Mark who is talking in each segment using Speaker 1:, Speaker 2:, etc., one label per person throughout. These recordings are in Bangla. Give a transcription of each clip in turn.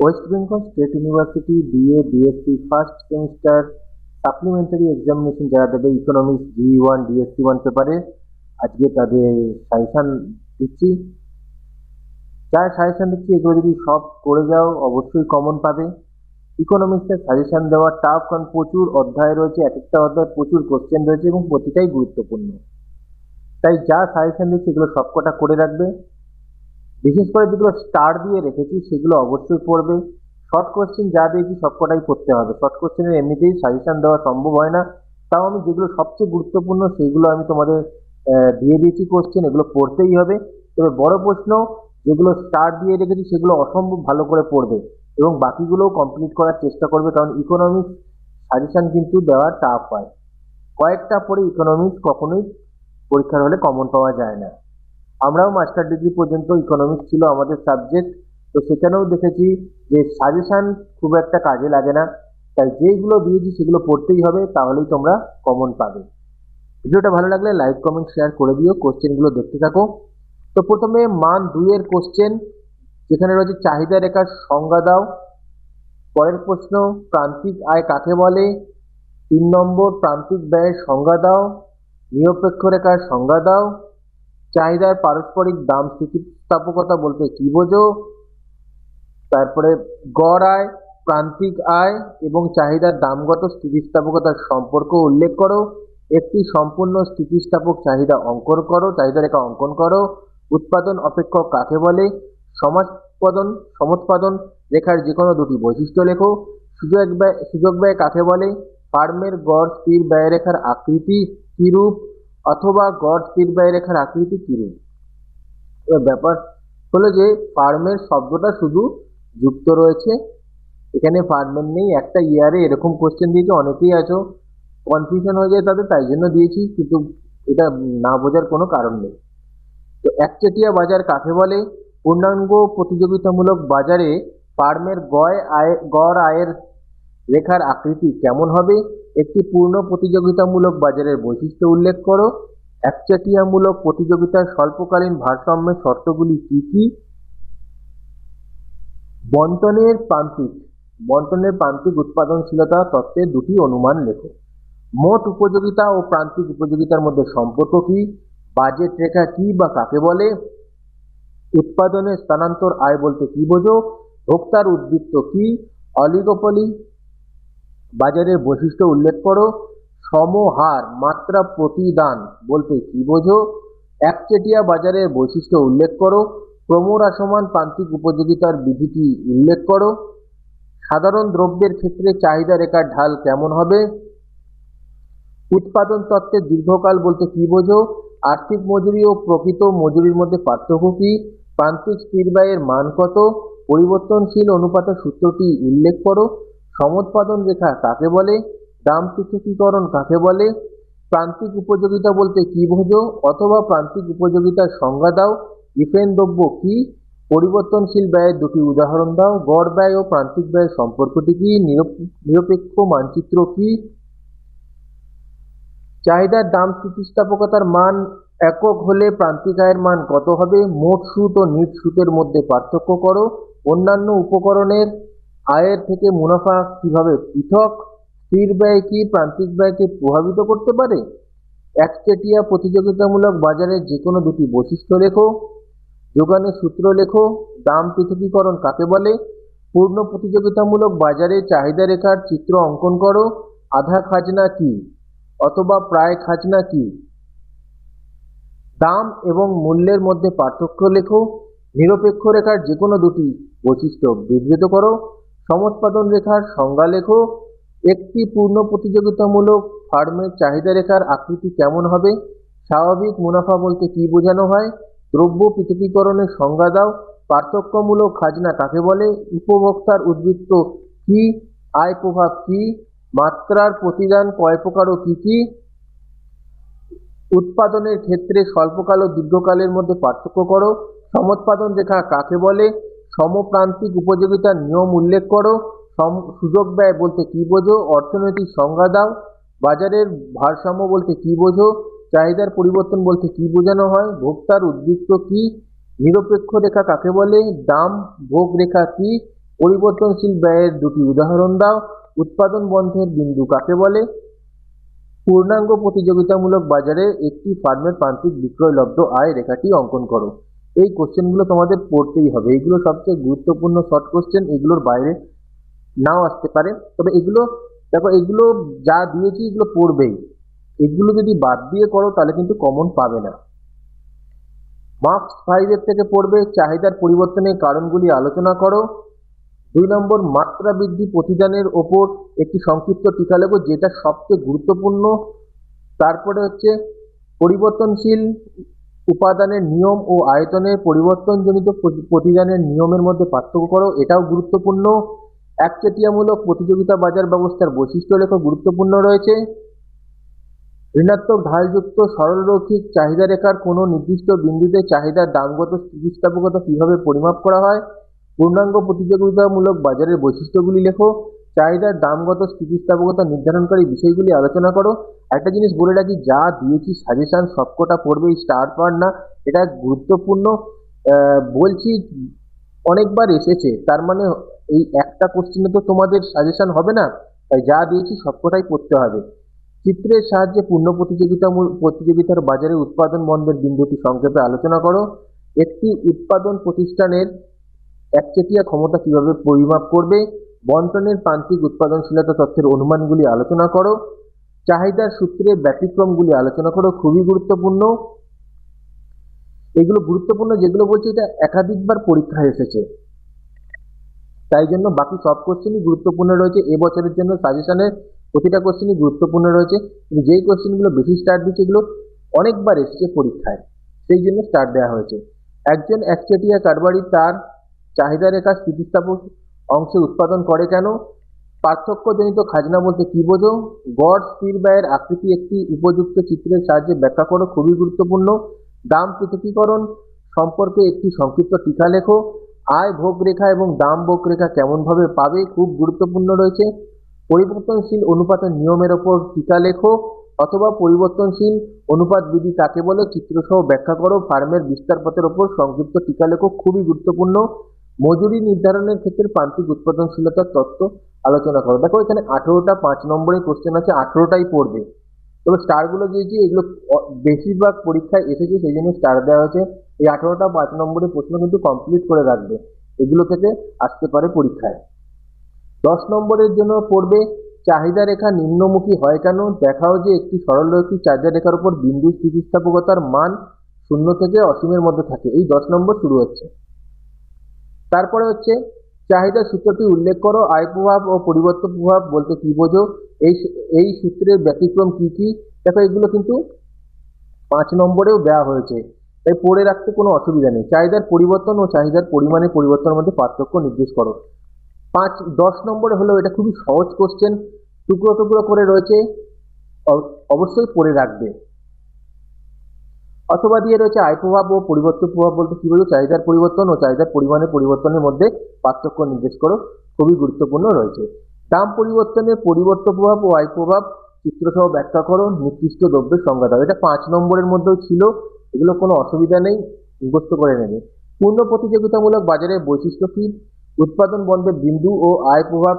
Speaker 1: West Bengal state university BA BSc first semester supplementary examination যারা দেবে ইকোনমিক্স জি1 ডিএসসি1 পেপারে আজকে তাদের সাজেশন দিচ্ছি। যারা সাজেশন দিচ্ছি এগুলো যদি সব করে যাও অবশ্যই কমন পাবে। ইকোনমিক্সের সাজেশন দেওয়া টাফ, কারণ প্রচুর অধ্যায় রয়েছে, এক একটা অধ্যায় প্রচুর কোশ্চেন রয়েছে এবং প্রতিটাই গুরুত্বপূর্ণ। তাই যা সাজেশন দিচ্ছি এগুলো সবকটা করে রাখবে। বিশেষ করে যেগুলো স্টার দিয়ে রেখেছি সেগুলো অবশ্যই পড়বে। শর্ট কোশ্চেন যা দিয়েছি সবকটাই করতে হবে। শর্ট কোশ্চেনের এমনিতেই সাজেশন দেওয়া সম্ভব হয় না, তাও আমি যেগুলো সবচেয়ে গুরুত্বপূর্ণ সেগুলো আমি তোমাদের দিয়ে দিয়েছি কোশ্চেন, এগুলো পড়তেই হবে। তবে বড় প্রশ্ন যেগুলো স্টার দিয়ে রেখেছি সেগুলো অসম্ভব ভালো করে পড়বে এবং বাকিগুলোও কমপ্লিট করার চেষ্টা করবে, কারণ ইকোনমিক্স সাজেশন কিন্তু দেওয়া টাফ হয়। কয়েকটা পড়ে ইকোনমিক্স কখনোই পরীক্ষার হলে কমন পাওয়া যায় না। আমরাও মাস্টার ডিগ্রি পর্যন্ত ইকোনমিক্স ছিল আমাদের সাবজেক্ট, তো সেখানেও দেখেছি যে সাজেশন খুব একটা কাজে লাগে না। তাই যেইগুলো দিয়েছি সেগুলো পড়তেই হবে, তাহলেই তোমরা কমন পাবে। ভিডিওটা ভালো লাগলে লাইক কমেন্ট শেয়ার করে দিও, কোশ্চেনগুলো দেখতে থাকো। তো প্রথমে মান 2 এর কোশ্চেন, যেখানে রয়েছে চাহিদা রেখার সংজ্ঞা দাও। পরের প্রশ্ন প্রান্তিক আয় কাকে বলে। 3 নম্বর প্রান্তিক ব্যয়ের সংজ্ঞা দাও। নিরপেক্ষ রেখার সংজ্ঞা দাও। চাহিদার পারস্পরিক দাম স্থিতিস্থাপকতা বলতে কি বোঝো। তারপরে গড় আয়, প্রান্তিক আয় এবং চাহিদার দামগত স্থিতিস্থাপকতার সম্পর্ক উল্লেখ করো। একটি সম্পূর্ণ স্থিতিস্থাপক চাহিদা অঙ্কন করো, চাহিদা রেখা অঙ্কন করো। উৎপাদন অপেক্ষক কাকে বলে। সমোৎপাদন রেখার যে কোনো দুটি বৈশিষ্ট্য লেখো। সুযোগ ব্যয় কাকে বলে। ফার্মের গড় স্থির ব্যয় রেখার আকৃতি কিরূপ, অথবা গড় স্থির ব্যয় রেখার আকৃতি কিরূপ। ব্যাপার হলো যে ফার্মের শব্দটা শুধু যুক্ত রয়েছে, এখানে ফার্মের নেই। একটা ইয়ারে এরকম কোশ্চেন দিয়েছে, অনেকেই আছো কনফিউশন হয়ে যায় তাদের, তাই জন্য দিয়েছি, কিন্তু এটা না বোঝার কোনো কারণ নেই। তো একচেটিয়া বাজার কাকে বলে। পূর্ণাঙ্গ প্রতিযোগিতামূলক বাজারে ফার্মের গড় আয়ের রেখার আকৃতি কেমন হবে। একটি পূর্ণ প্রতিযোগিতামূলক বাজারের বৈশিষ্ট্য উল্লেখ করো। একচেটিয়ামূলক প্রতিযোগিতার স্বল্পকালীন ভারসাম্যের শর্তগুলি কি কি। বন্টনের প্রান্তিক উৎপাদনশীলতা তত্ত্বের দুটি অনুমান লেখো। মোট উপযোগিতা ও প্রান্তিক উপযোগিতার মধ্যে সম্পর্ক কি। বাজেট রেখা কি বা কাকে বলে। উৎপাদনের স্থানান্তর আয় বলতে কি বোঝো। ভোক্তার উদ্বৃত্ত কি। অলিগোপলি বাজারের বৈশিষ্ট্য উল্লেখ করো। সমহার মাত্রা প্রতিদান বলতে কি বোঝো। একচেটিয়া বাজারের বৈশিষ্ট্য উল্লেখ করো। ক্রমহ্রাসমান প্রান্তিক উপযোগিতার বিধিটি উল্লেখ করো। সাধারণ দ্রব্যের ক্ষেত্রে চাহিদা রেখার ঢাল কেমন হবে। উৎপাদন তত্ত্বের দীর্ঘকাল বলতে কি বোঝো। আর্থিক মজুরি ও প্রকৃত মজুরির মধ্যে পার্থক্য কি। প্রান্তিক স্থির ব্যয়ের মান কত। পরিবর্তনশীল অনুপাতের সূত্রটি উল্লেখ করো। সমোৎপাদন রেখা কাকে বলে। দাম পৃথকীকরণ কাকে বলে। প্রান্তিক উপযোগিতা বলতে কি বোঝো, অথবা প্রান্তিক উপযোগিতার সংজ্ঞা দাও। ইফেন দ্রব্য কি। পরিবর্তনশীল ব্যয়ের দুটি উদাহরণ দাও। গড় ব্যয় ও প্রান্তিক ব্যয়ের সম্পর্কটি কি। নিরপেক্ষ মানচিত্র কি। চাহিদার দাম স্থিতিস্থাপকতার মান একক হলে প্রান্তিক আয়ের মান কত হবে। মোট সুদ ও নিট সুদের মধ্যে পার্থক্য করো। অন্যান্য উপকরণের আয়ের থেকে মুনাফা কিভাবে পৃথক। স্থির ব্যয় কি প্রান্তিক ব্যয়কে প্রভাবিত করতে পারে। একচেটিয়া প্রতিযোগিতামূলক বাজারের যে কোনো দুটি বৈশিষ্ট্য লেখো। যোগানের সূত্র লেখো। দাম পৃথকীকরণ কাকে বলে। পূর্ণ প্রতিযোগিতামূলক বাজারে চাহিদা রেখার চিত্র অঙ্কন করো। আধা খাজনা কি, অথবা প্রায় খাজনা কি। দাম এবং মূল্যের মধ্যে পার্থক্য লেখো। নিরপেক্ষ রেখার যে কোনো দুটি বৈশিষ্ট্য বিবৃত করো। সমোৎপাদন রেখার সংজ্ঞা লেখো। একটি পূর্ণ প্রতিযোগিতামূলক ফার্মের চাহিদা রেখার আকৃতি কেমন হবে। স্বাভাবিক মুনাফা বলতে কি বোঝানো হয়। দ্রব্য পৃথকীকরণের সংজ্ঞা দাও। পার্থক্যমূলক খাজনা কাকে বলে। উপভোক্তার উদ্বৃত্ত কি। আয় প্রভাব কি। মাত্রার প্রতিদান কয় প্রকার ও কি কি। উৎপাদনের ক্ষেত্রে স্বল্পকাল ও দীর্ঘকালের মধ্যে পার্থক্য করো। সমোৎপাদন রেখা কাকে বলে। সমপ্রান্তিক উপযোগিতার নিয়ম উল্লেখ করো। সুযোগ ব্যয় বলতে কি বোঝো। অর্থনৈতিক সংজ্ঞা দাও। বাজারের ভারসাম্য বলতে কি বোঝো। চাহিদার পরিবর্তন বলতে কি বোঝানো হয়। ভোক্তার উদ্বৃত্ত কি। নিরপেক্ষ রেখা কাকে বলে। দাম ভোগ রেখা কি। পরিবর্তনশীল ব্যয়ের দুটি উদাহরণ দাও। উৎপাদন বন্ধের বিন্দু কাকে বলে? পূর্ণাঙ্গ প্রতিযোগিতামূলক বাজারে একটি ফার্মের প্রান্তিক বিক্রয়লব্ধ আয় রেখাটি অঙ্কন করো। এই কোশ্চেনগুলো তোমাদের পড়তেই হবে। এগুলো সবচেয়ে গুরুত্বপূর্ণ শর্ট কোশ্চেন, এগুলোর বাইরে নাও আসতে পারে। তবে এগুলো দেখো, এগুলো যা দিয়েছি এগুলো পড়বেই। এগুলো যদি বাদ দিয়ে করো তাহলে কিন্তু কমন পাবে না। মার্কস 5 থেকে পড়বে চাহিদার পরিবর্তনের কারণগুলি আলোচনা করো। 2 নম্বর মাত্রা বৃদ্ধি প্রতিদানের ওপর একটি সংক্ষিপ্ত টিকা লেখো, যেটা সবচেয়ে গুরুত্বপূর্ণ। তারপরে হচ্ছে পরিবর্তনশীল উপাদানের নিয়ম ও আয়তনের পরিবর্তনজনিত প্রতিদানের নিয়মের মধ্যে পার্থক্য করো, এটাও গুরুত্বপূর্ণ। একচেটিয়ামূলক প্রতিযোগিতা বাজার ব্যবস্থার বৈশিষ্ট্য লেখো, গুরুত্বপূর্ণ রয়েছে। ঋণাত্মক ঢালযুক্ত সরলরৈখিক চাহিদা রেখার কোনো নির্দিষ্ট বিন্দুতে চাহিদার দামগত স্থিতিস্থাপকতা কিভাবে পরিমাপ করা হয়। পূর্ণাঙ্গ প্রতিযোগিতামূলক বাজারের বৈশিষ্ট্যগুলি লেখো। চাহিদার দামগত স্থিতিস্থাপকতা নির্ধারণকারী বিষয়গুলি আলোচনা করো। একটা জিনিস বলে রাখি, যা দিয়েছি সাজেশন সবকটা পড়বে, স্টার পার না, এটা গুরুত্বপূর্ণ। বলছি অনেকবার এসেছে, তার মানে এই একটা কোশ্চেনে তো তোমাদের সাজেশন হবে না, তাই যা দিয়েছি সবকটাই পড়তে হবে। চিত্রের সাহায্যে পূর্ণ প্রতিযোগিতার বাজারে উৎপাদন বন্ধের বিন্দুটি সংক্ষেপে আলোচনা করো। একটি উৎপাদন প্রতিষ্ঠানের একচেটিয়া ক্ষমতা কিভাবে পরিমাপ করবে। বন্টনের প্রান্তিক উৎপাদনশীলতা তথ্যের অনুমানগুলি আলোচনা করো। চাহিদার সূত্রের ব্যতিক্রমগুলি আলোচনা করো, খুবই গুরুত্বপূর্ণ। এগুলো গুরুত্বপূর্ণ যেগুলো বলছি, এটা একাধিকবার পরীক্ষায় এসেছে, তাই জন্য বাকি সব কোশ্চেনই গুরুত্বপূর্ণ রয়েছে। এবছরের জন্য সাজেশনের প্রতিটা কোশ্চেনই গুরুত্বপূর্ণ রয়েছে, কিন্তু যেই কোশ্চেনগুলো বেশি স্টার দিচ্ছে এগুলো অনেকবার এসেছে পরীক্ষায়, সেই জন্য স্টার দেওয়া হয়েছে। একজন একচেটিয়া কারবারি তার চাহিদা রেখার স্থিতিস্থাপক অংশে উৎপাদন করে কেন? পার্থক্যজনিত খাজনা বলতে কি বোঝো? গড় স্থির ব্যয়ের আকৃতি একটি উপযুক্ত চিত্রের সাহায্যে ব্যাখ্যা করো, খুবই গুরুত্বপূর্ণ। দাম পৃথকীকরণ সম্পর্কে একটি সংক্ষিপ্ত টিকা লেখো। আয় ভোগ রেখা এবং দাম ভোগ রেখা কেমনভাবে পাবে, খুব গুরুত্বপূর্ণ রয়েছে। পরিবর্তনশীল অনুপাতের নিয়মের ওপর টিকা লেখো, অথবা পরিবর্তনশীল অনুপাত বিধি কাকে বলে চিত্রসহ ব্যাখ্যা করো। ফার্মের বিস্তার পথের ওপর সংক্ষিপ্ত টিকা লেখো, খুবই গুরুত্বপূর্ণ। মজুরি নির্ধারণের ক্ষেত্রে প্রান্তিক উৎপাদনশীলতার তত্ত্ব আলোচনা করো। দেখো এখানে 18টা 5 নম্বরের কোশ্চেন আছে, 18টাই পড়বে। তবে স্টারগুলো দিয়েছি, এগুলো বেশিরভাগ পরীক্ষায় এসেছে, সেই জন্য স্টার দেওয়া হয়েছে। এই 18টা 5 নম্বরের প্রশ্ন কিন্তু কমপ্লিট করে রাখবে, এগুলো থেকে আসতে পারে পরীক্ষায়। 10 নম্বরের জন্য পড়বে চাহিদা রেখা নিম্নমুখী হয় কেন। দেখাও যে একটি সরলরৈখিক চাহিদা রেখার উপর বিন্দু স্থিতিস্থাপকতার মান 0 থেকে অসীমের মধ্যে থাকে। এই 10 নম্বর শুরু হচ্ছে। তারপরে হচ্ছে চাহিদার সূত্রটি উল্লেখ করো। আয় প্রভাব ও পরিবর্তন প্রভাব বলতে কি বোঝো? এই সূত্রের ব্যতিক্রম কি কি? দেখো এগুলো কিন্তু 5 নম্বরেও দেওয়া হয়েছে, তাই পড়ে রাখতে কোনো অসুবিধা নেই। চাহিদার পরিবর্তন ও চাহিদার পরিমাণে পরিবর্তনের মধ্যে পার্থক্য নির্দেশ করো। 10 নম্বরে হলো, এটা খুবই সহজ কোশ্চেন, টুকরো টুকরো করে রয়েছে, অবশ্যই পড়ে রাখবে। অথবা দিয়ে রয়েছে আয় প্রভাব ও পরিবর্তন প্রভাব বলতে কি বোঝো? চাহিদার পরিবর্তন ও চাহিদার পরিমাণে পরিবর্তনের মধ্যে পার্থক্য নির্দেশ করো, খুবই গুরুত্বপূর্ণ রয়েছে। দাম পরিবর্তনের পরিবর্তন প্রভাব ও আয় প্রভাব চিত্রসহ ব্যাখ্যা করো। নির্দিষ্ট দ্রব্যের সংজ্ঞা দাও। এটা 5 নম্বরের মধ্যেও ছিল, এগুলো কোনো অসুবিধা নেই, মুখস্থ করে নেবে। পূর্ণ প্রতিযোগিতামূলক বাজারের বৈশিষ্ট্য কি? উৎপাদন বন্ধের বিন্দু ও আয় প্রভাব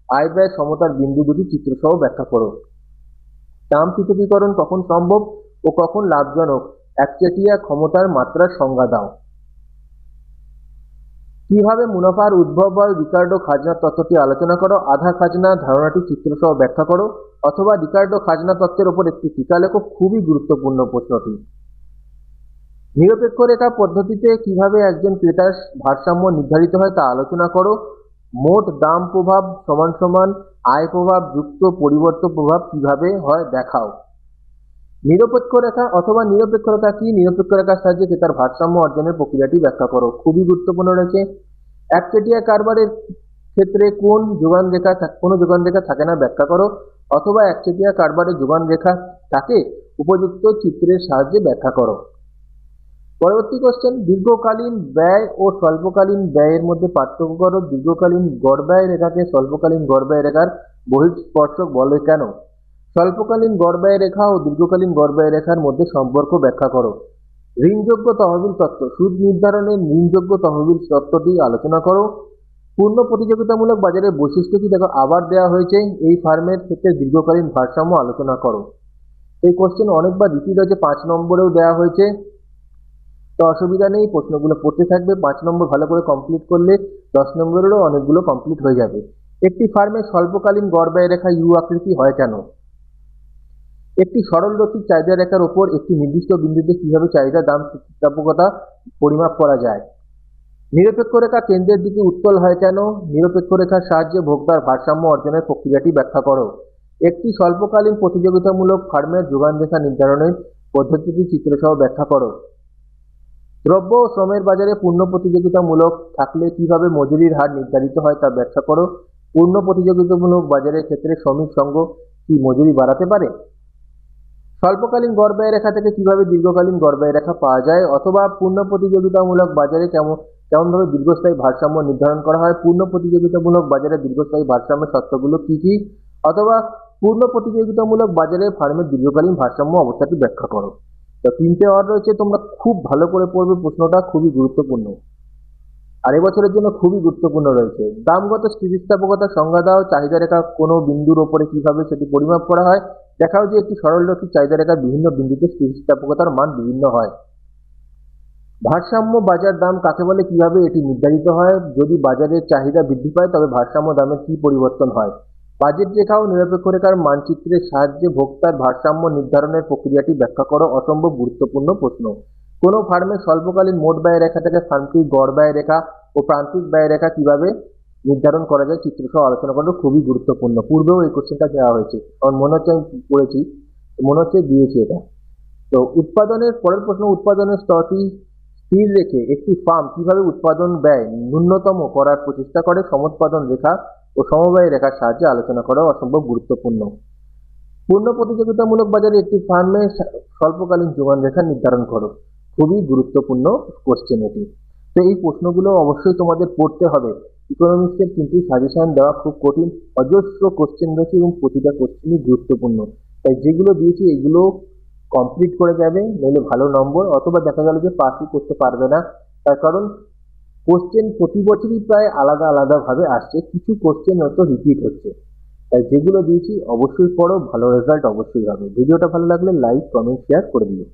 Speaker 1: আয় ব্যয় সমতার বিন্দু দুটি চিত্রসহ ব্যাখ্যা করো। দাম পৃথকীকরণ কখন সম্ভব ও কখন লাভজনক? একচেটিয়া ক্ষমতার মাত্রার সংজ্ঞা দাও। কিভাবে মুনাফার উদ্ভব হয়? রিকার্ডো খাজনা তত্ত্বটি আলোচনা করো। আধা খাজনা ধারণাটি চিত্রসহ ব্যাখ্যা করো, অথবা রিকার্ডো খাজনা তত্ত্বের উপর একটি টিকা লেখো, খুবই গুরুত্বপূর্ণ প্রশ্নটি। নিরপেক্ষ রেখা পদ্ধতিতে কিভাবে একজন ক্রেতার ভারসাম্য নির্ধারিত হয় তা আলোচনা করো। মোট দাম প্রভাব সমান সমান আয় প্রভাব যুক্ত পরিবর্তন প্রভাব কিভাবে হয় দেখাও। নিরপেক্ষ রেখা অথবা নিরপেক্ষ রেখা কি? নিরপেক্ষ রেখার সাহায্যে ক্রেতার ভারসাম্য অর্জনের প্রক্রিয়াটি ব্যাখ্যা করো, খুবই গুরুত্বপূর্ণ রয়েছে। একচেটিয়া কারবারের ক্ষেত্রে কোনো যোগান রেখা থাকে না, ব্যাখ্যা করো। অথবা একচেটিয়া কারবারে যোগান রেখা থাকে, উপযুক্ত চিত্রের সাহায্যে ব্যাখ্যা করো। পরবর্তী কোশ্চেন, দীর্ঘকালীন ব্যয় ও স্বল্পকালীন ব্যয়ের মধ্যে পার্থক্য করো। দীর্ঘকালীন গড় ব্যয় রেখাকে স্বল্পকালীন গড় ব্যয় রেখার বহিঃস্পর্শক বলে কেন? স্বল্পকালীন গড় ব্যয় রেখা ও দীর্ঘকালীন গড় ব্যয় রেখার মধ্যে সম্পর্ক ব্যাখ্যা করো। ঋণযোগ্য তহবিল তত্ত্ব, সুদ নির্ধারণের ঋণযোগ্য তহবিল তত্ত্বটি আলোচনা করো। পূর্ণ প্রতিযোগিতামূলক বাজারের বৈশিষ্ট্য কি দেখো আবার দেওয়া হয়েছে, এই ফার্মের ক্ষেত্রে দীর্ঘকালীন ভারসাম্য আলোচনা করো। এই কোশ্চেন অনেকবার রিপিট হয়েছে, 5 নম্বরেও দেওয়া হয়েছে, তো অসুবিধা নেই, প্রশ্নগুলো পড়তে থাকবে। 5 নম্বর ভালো করে কমপ্লিট করলে 10 নম্বরেরও অনেকগুলো কমপ্লিট হয়ে যাবে। একটি ফার্মে স্বল্পকালীন গড় ব্যয় রেখা ইউ আকৃতি হয় কেন? একটি সরলরৈখিক চাহিদা রেখার উপর একটি নির্দিষ্ট বিন্দুতে কিভাবে চাহিদা দাম স্থিতিস্থাপকতা পরিমাপ করা যায়? নিরপেক্ষ রেখা কেন্দ্রের দিকে উত্তল হয় কেন? নিরপেক্ষ রেখার সাহায্যে ভোক্তার ভারসাম্য অর্জনের প্রক্রিয়াটি ব্যাখ্যা করো। একটি স্বল্পকালীন প্রতিযোগিতামূলক ফার্মের যোগান রেখা নির্ধারণের পদ্ধতিটি চিত্রসহ ব্যাখ্যা করো। দ্রব্য ও শ্রমের বাজারে পূর্ণ প্রতিযোগিতামূলক থাকলে কিভাবে মজুরির হার নির্ধারিত হয় তা ব্যাখ্যা করো। পূর্ণ প্রতিযোগিতামূলক বাজারের ক্ষেত্রে শ্রমিক সংঘ কি মজুরি বাড়াতে পারে? স্বল্পকালীন গড় ব্যয় রেখা থেকে কিভাবে দীর্ঘকালীন গড় ব্যয় রেখা পাওয়া যায়? অথবা পূর্ণ প্রতিযোগিতামূলক বাজারে কেমনভাবে দীর্ঘস্থায়ী ভারসাম্য নির্ধারণ করা হয়? পূর্ণ প্রতিযোগিতামূলক বাজারে দীর্ঘস্থায়ী ভারসাম্যের শর্তগুলো কি কি? অথবা পূর্ণ প্রতিযোগিতামূলক বাজারে ফার্মের দীর্ঘকালীন ভারসাম্য অবস্থাটি ব্যাখ্যা করো। তো 3টে ওয়ার্ড রয়েছে, তোমরা খুব ভালো করে পড়বে, প্রশ্নটা খুবই গুরুত্বপূর্ণ আর এবছরের জন্য খুবই গুরুত্বপূর্ণ রয়েছে। দামগত স্থিতিস্থাপকতার সংজ্ঞা দাও। চাহিদা রেখা কোনো বিন্দুর ওপরে কিভাবে সেটি পরিমাপ করা হয়? দেখাও যে একটি সরলরৈখিক চাহিদা রেখার বিভিন্ন বিন্দুতে স্থিতিস্থাপকতার মান বিভিন্ন হয়। ভারসাম্য বাজার দাম কাকে বলে, কিভাবে এটি নির্ধারিত হয়? যদি বাজারের চাহিদা বৃদ্ধি পায় তবে ভারসাম্য দামের কি পরিবর্তন হয়? বাজেট রেখা ও নিরপেক্ষ রেখার মানচিত্রের সাহায্যে ভোক্তার ভারসাম্য নির্ধারণের প্রক্রিয়াটি ব্যাখ্যা করো। অসম্ভব গুরুত্বপূর্ণ প্রশ্ন। কোনো ফার্মের স্বল্পকালীন মোট ব্যয় রেখা থেকে ফার্মটির গড় ব্যয় রেখা ও প্রান্তিক ব্যয় রেখা কিভাবে নির্ধারণ করা যায় চিত্রসহ আলোচনা করো। খুবই গুরুত্বপূর্ণ, পূর্বেও এই কোশ্চেনটা দেওয়া হয়েছে, কারণ মনে হচ্ছে আমি পড়েছি, মনে হচ্ছে দিয়েছি এটা। তো উৎপাদনের পরের প্রশ্ন, উৎপাদনের স্তরটি স্থির রেখে একটি ফার্ম কিভাবে উৎপাদন ব্যয় ন্যূনতম করার প্রচেষ্টা করে? সমোৎপাদন রেখা ও সমবায় রেখার সাহায্যে আলোচনা করা অসম্ভব গুরুত্বপূর্ণ। পূর্ণ প্রতিযোগিতামূলক বাজারে একটি ফার্মের স্বল্পকালীন যোগান রেখা নির্ধারণ করো। খুবই গুরুত্বপূর্ণ কোশ্চেন এটি। তো এই প্রশ্নগুলো অবশ্যই তোমাদের পড়তে হবে। ইকোনমিক্সের কিন্তু সাজেশন দেওয়া খুব কঠিন, অজস্র কোশ্চেন রয়েছে এবং প্রতিটা কোশ্চেনই গুরুত্বপূর্ণ। তাই যেগুলো দিয়েছি এগুলো কমপ্লিট করে যাবে, নইলে ভালো নম্বর, অথবা দেখা গেল যে পাসই করতে পারবে না। তার কারণ কোশ্চেন প্রতি বছরই প্রায় আলাদা আলাদা ভাবে আসছে, কিছু কোশ্চেন হয়তো রিপিট হচ্ছে। তাই যেগুলো দিয়েছি অবশ্যই পড়ো, ভালো রেজাল্ট অবশ্যই হবে। ভিডিওটা ভালো লাগলে লাইক, কমেন্ট, শেয়ার করে দিও।